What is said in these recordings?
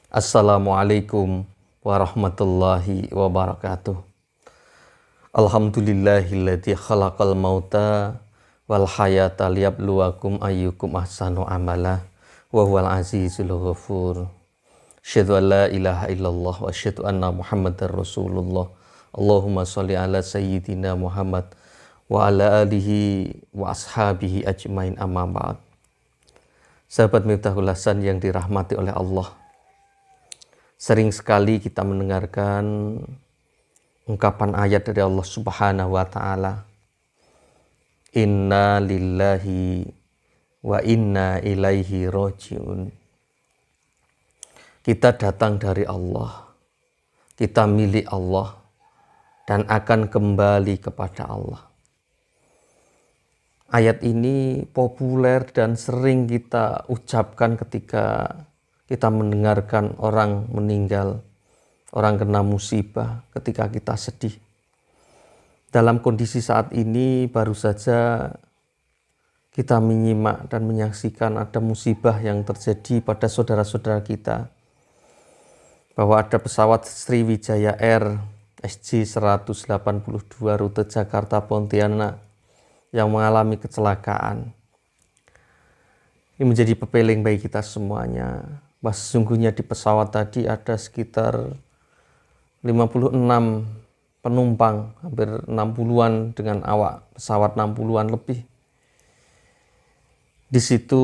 Assalamualaikum warahmatullahi wabarakatuh. Alhamdulillahilladzi khalaqal mauta wal hayata liyabluwakum ayyukum ahsanu amala wa huwal azizul ghafur. Asyhadu an la ilaha illallah wa asyhadu anna Muhammadar Rasulullah. Allahumma sholli ala sayyidina Muhammad wa ala alihi wa ashabihi ajmain, amma ba'd. Sahabat Miftahul Hasan yang dirahmati oleh Allah, sering sekali kita mendengarkan ungkapan ayat dari Allah Subhanahu wa Ta'ala, Inna lillahi wa inna ilaihi roji'un. Kita datang dari Allah, kita milik Allah, dan akan kembali kepada Allah. Ayat ini populer dan sering kita ucapkan ketika kita mendengarkan orang meninggal, orang kena musibah, ketika kita sedih. Dalam kondisi saat ini baru saja kita menyimak dan menyaksikan ada musibah yang terjadi pada saudara-saudara kita. Bahwa ada pesawat Sriwijaya Air SJ182 rute Jakarta Pontianak yang mengalami kecelakaan. Ini menjadi pepeling bagi kita semuanya. Bahwa sesungguhnya di pesawat tadi ada sekitar 56 penumpang, hampir 60-an dengan awak pesawat 60-an lebih. Di situ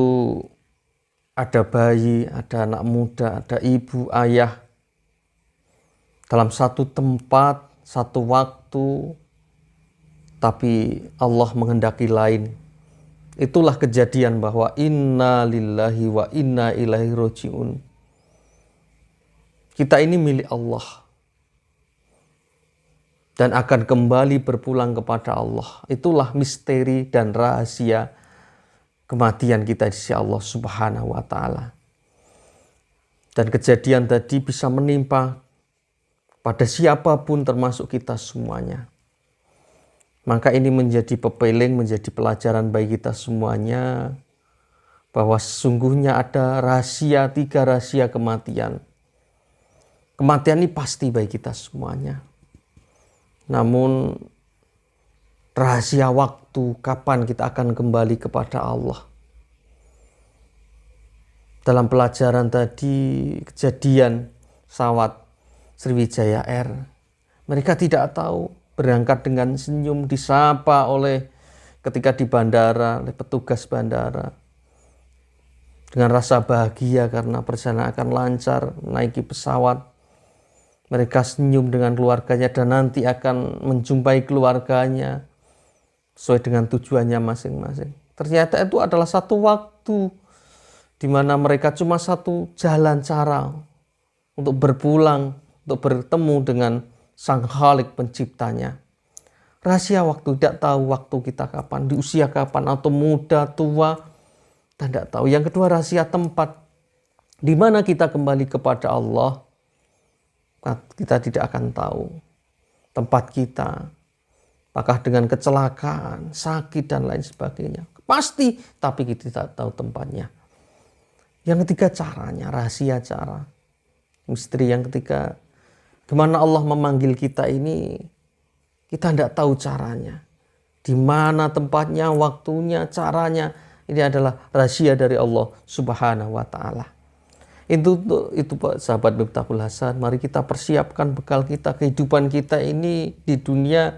ada bayi, ada anak muda, ada ibu, ayah. Dalam satu tempat, satu waktu, tapi Allah menghendaki lain. Itulah kejadian bahwa inna lillahi wa inna ilaihi roji'un. Kita ini milik Allah dan akan kembali berpulang kepada Allah. Itulah misteri dan rahasia kematian kita di sisi Allah Subhanahu wa Ta'ala. Dan kejadian tadi bisa menimpa pada siapapun termasuk kita semuanya. Maka ini menjadi pepeling, menjadi pelajaran bagi kita semuanya, bahwa sesungguhnya ada rahasia, 3 rahasia kematian. Kematian ini pasti bagi kita semuanya. Namun rahasia waktu, kapan kita akan kembali kepada Allah. Dalam pelajaran tadi, kejadian pesawat Sriwijaya Air, mereka tidak tahu. Berangkat dengan senyum, disapa oleh ketika di bandara, oleh petugas bandara. Dengan rasa bahagia karena perjalanan akan lancar, naiki pesawat. Mereka senyum dengan keluarganya dan nanti akan menjumpai keluarganya sesuai dengan tujuannya masing-masing. Ternyata itu adalah satu waktu di mana mereka cuma satu jalan cara untuk berpulang, untuk bertemu dengan Sang Khalik penciptanya. Rahasia waktu, tidak tahu waktu kita kapan, di usia kapan, atau muda, tua, dan tidak tahu. Yang kedua, rahasia tempat. Di mana kita kembali kepada Allah, kita tidak akan tahu tempat kita. Apakah dengan kecelakaan, sakit, dan lain sebagainya. Pasti, tapi kita tidak tahu tempatnya. Yang ketiga, caranya, rahasia cara. Misteri yang ketiga, gimana Allah memanggil kita ini, kita tidak tahu caranya. Di mana tempatnya, waktunya, caranya. Ini adalah rahasia dari Allah Subhanahu wa Ta'ala. Itu sahabat Miftahul Hasan, mari kita persiapkan bekal kita, kehidupan kita ini di dunia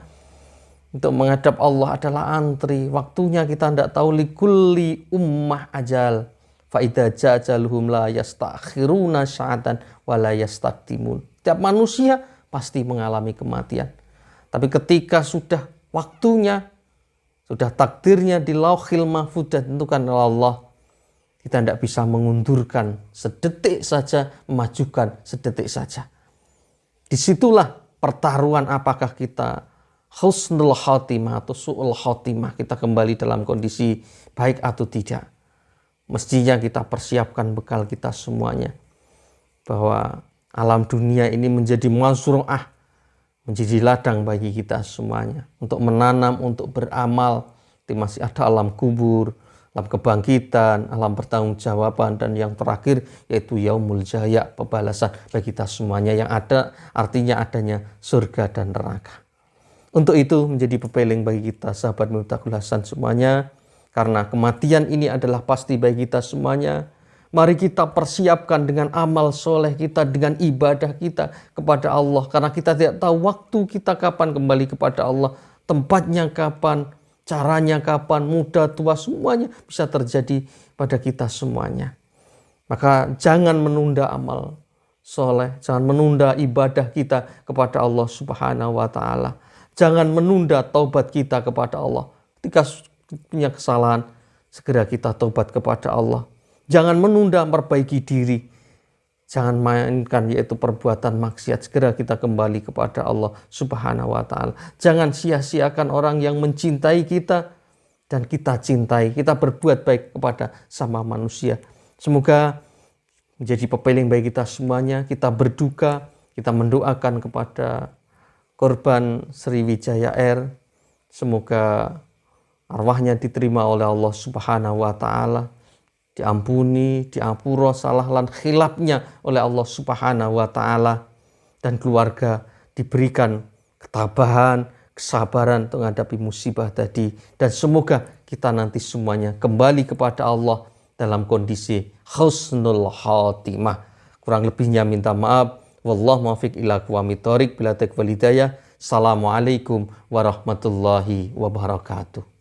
untuk menghadap Allah adalah antri. Waktunya kita tidak tahu, likulli ummah ajal. Fa idza jajaluhum la yastakhiruna sa'atan wa la yastaqdimun. Setiap manusia pasti mengalami kematian. Tapi ketika sudah waktunya, sudah takdirnya di lauhil mahfudz ditentukan oleh Allah, kita tidak bisa mengundurkan sedetik saja, memajukan sedetik saja. Disitulah pertaruhan apakah kita husnul khotimah atau su'ul khotimah, kita kembali dalam kondisi baik atau tidak. Mestinya kita persiapkan bekal kita semuanya. Bahwa alam dunia ini menjadi mazru'ah, menjadi ladang bagi kita semuanya. Untuk menanam, untuk beramal. Masih ada alam kubur, alam kebangkitan, alam pertanggungjawaban, dan yang terakhir yaitu yaumul jaya, pembalasan bagi kita semuanya, yang ada artinya adanya surga dan neraka. Untuk itu menjadi pepeling bagi kita sahabat Miftahul Hasan semuanya, karena kematian ini adalah pasti bagi kita semuanya. Mari kita persiapkan dengan amal soleh kita, dengan ibadah kita kepada Allah, karena kita tidak tahu waktu kita kapan kembali kepada Allah, tempatnya kapan, caranya kapan, muda, tua, semuanya bisa terjadi pada kita semuanya. Maka jangan menunda amal soleh, jangan menunda ibadah kita kepada Allah Subhanahu wa Ta'ala. Jangan menunda taubat kita kepada Allah. Ketika punya kesalahan, segera kita taubat kepada Allah. Jangan menunda memperbaiki diri. Jangan mainkan yaitu perbuatan maksiat. Segera kita kembali kepada Allah Subhanahu wa Ta'ala. Jangan sia-siakan orang yang mencintai kita dan kita cintai. Kita berbuat baik kepada sama manusia. Semoga menjadi pepeling bagi kita semuanya. Kita berduka, kita mendoakan kepada korban Sriwijaya Air. Semoga arwahnya diterima oleh Allah Subhanahu wa Ta'ala, diampuni, diampuro salah lan khilafnya oleh Allah Subhanahu wa Ta'ala, dan keluarga diberikan ketabahan, kesabaran untuk menghadapi musibah tadi, dan semoga kita nanti semuanya kembali kepada Allah dalam kondisi husnul khatimah. Kurang lebihnya minta maaf. Wallahu muwaffiq ila aqwamit thoriq, bila taufiq wal hidayah. Assalamualaikum warahmatullahi wabarakatuh.